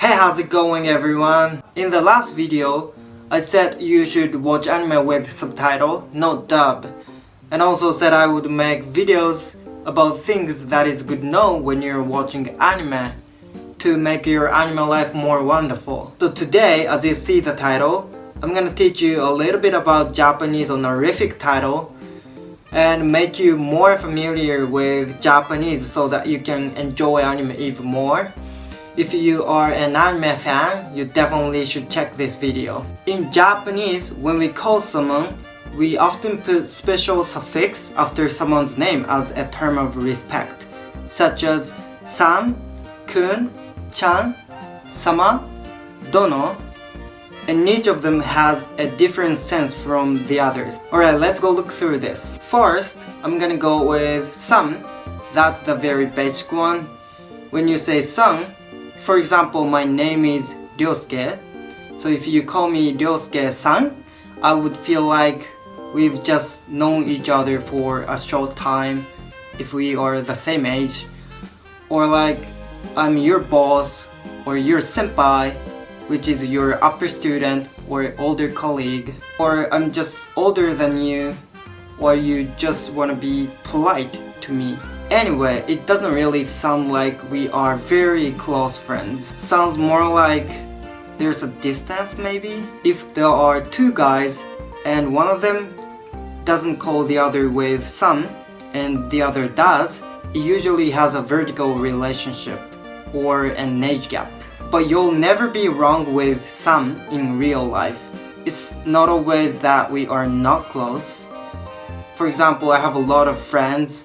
Hey, how's it going everyone? In the last video, I said you should watch anime with subtitle, not dub. And also said I would make videos about things that is good to know when you're watching anime to make your anime life more wonderful. So today, as you see the title, I'm gonna teach you a little bit about Japanese honorific title and make you more familiar with Japanese so that you can enjoy anime even more. If you are an anime fan, you definitely should check this video. In Japanese, when we call someone, we often put special suffix after someone's name as a term of respect, such as san, kun, chan, sama, dono, and each of them has a different sense from the others. Alright, let's go look through this. First, I'm gonna go with san. That's the very basic one. When you say san, for example, my name is Ryosuke. So if you call me Ryosuke-san, I would feel like we've just known each other for a short time if we are the same age. Or like, I'm your boss or your senpai, which is your upper student or older colleague. Or I'm just older than you, or you just want to be polite to me. Anyway, it doesn't really sound like we are very close friends. Sounds more like there's a distance maybe. If there are two guys and one of them doesn't call the other with san and the other does, it usually has a vertical relationship or an age gap. But you'll never be wrong with san in real life. It's not always that we are not close. For example, I have a lot of friends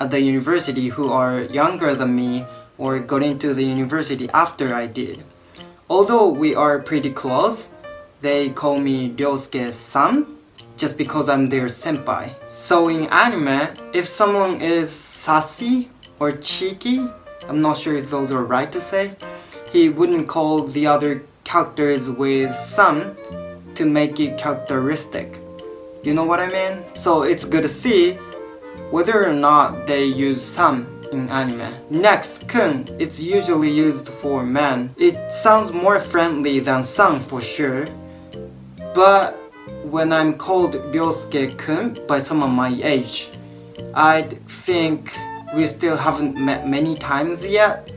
at the university who are younger than me or got into the university after I did. Although we are pretty close, they call me Ryosuke-san just because I'm their senpai. So in anime, if someone is sassy or cheeky, I'm not sure if those are right to say, he wouldn't call the other characters with san to make it characteristic. You know what I mean? So it's good to see whether or not they use san in anime. Next, kun. It's usually used for men. It sounds more friendly than san for sure. But when I'm called Ryosuke-kun by someone my age, I'd think we still haven't met many times yet.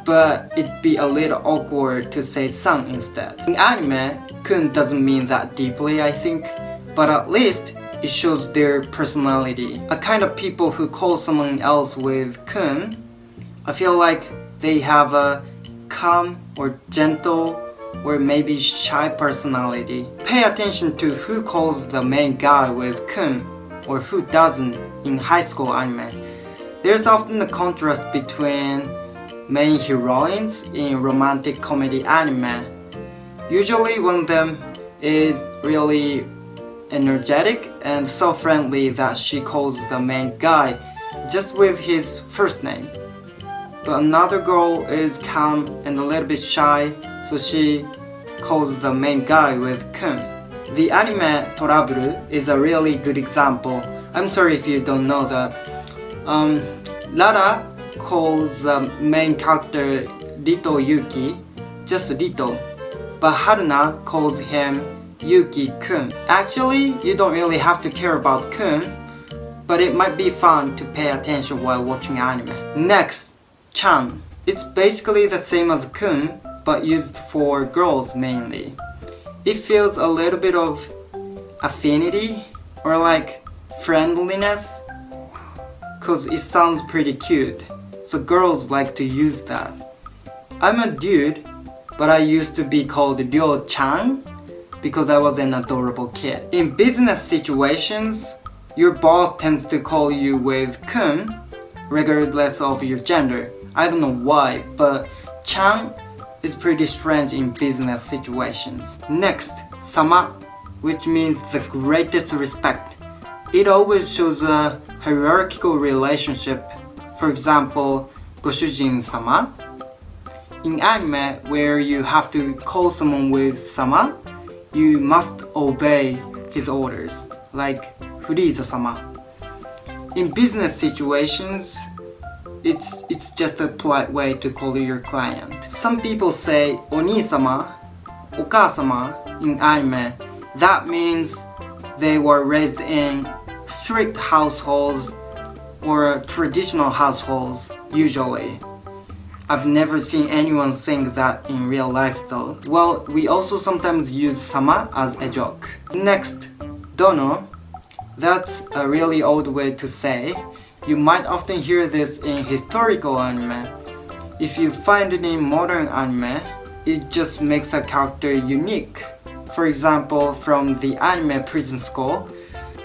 But it'd be a little awkward to say san instead. In anime, kun doesn't mean that deeply, I think. But at least it shows their personality. A kind of people who call someone else with kun, I feel like they have a calm or gentle or maybe shy personality. Pay attention to who calls the main guy with kun or who doesn't in high school anime. There's often a contrast between main heroines in romantic comedy anime. Usually one of them is really energetic and so friendly that she calls the main guy just with his first name. But another girl is calm and a little bit shy, so she calls the main guy with kun. The anime Torableu is a really good example. I'm sorry if you don't know that. Lara calls the main character Rito Yuki, just Rito, but Haruna calls him Yuki-kun. Actually, you don't really have to care about kun, but it might be fun to pay attention while watching anime. Next, chan. It's basically the same as kun, but used for girls mainly. It feels a little bit of affinity or like friendliness, cause it sounds pretty cute. So girls like to use that. I'm a dude, but I used to be called Ryo-chan because I was an adorable kid. In business situations, your boss tends to call you with kun regardless of your gender. I don't know why, but chan is pretty strange in business situations. Next, sama, which means the greatest respect. It always shows a hierarchical relationship. For example, Goshujin-sama. In anime, where you have to call someone with sama, you must obey his orders, like Frieza-sama. In business situations, it's just a polite way to call your client. Some people say oni-sama, okasama in anime. That means they were raised in strict households or traditional households usually. I've never seen anyone saying that in real life though. Well, we also sometimes use sama as a joke. Next, dono. That's a really old way to say. You might often hear this in historical anime. If you find it in modern anime, it just makes a character unique. For example, from the anime Prison School,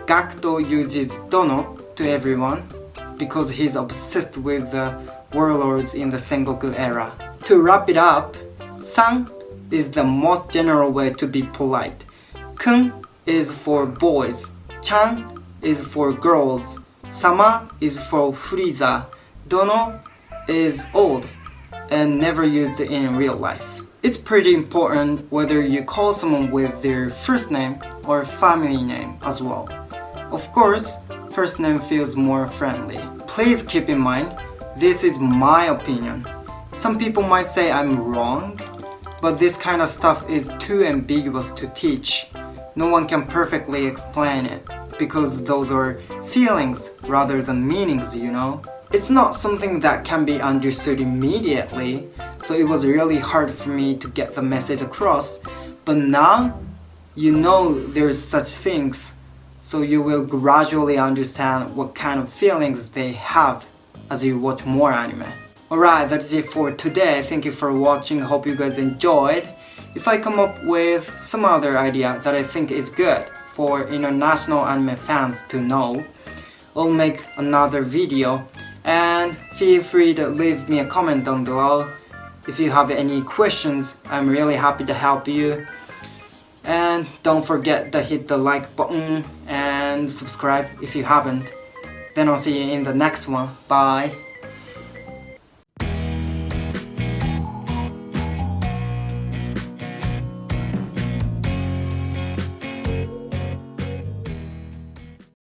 Gakuto uses dono to everyone because he's obsessed with the warlords in the Sengoku era. To wrap it up, san is the most general way to be polite. Kun is for boys, chan is for girls, sama is for Frieza, dono is old and never used in real life. It's pretty important whether you call someone with their first name or family name as well. Of course, first name feels more friendly. Please keep in mind, this is my opinion. Some people might say I'm wrong, but this kind of stuff is too ambiguous to teach. No one can perfectly explain it, because those are feelings rather than meanings, you know? It's not something that can be understood immediately, so it was really hard for me to get the message across. But now, you know there's such things, so you will gradually understand what kind of feelings they have as you watch more anime. Alright, that's it for today. Thank you for watching. Hope you guys enjoyed. If I come up with some other idea that I think is good for international anime fans to know, I'll make another video. And feel free to leave me a comment down below. If you have any questions, I'm really happy to help you. And don't forget to hit the like button and subscribe if you haven't. Then I'll see you in the next one. Bye.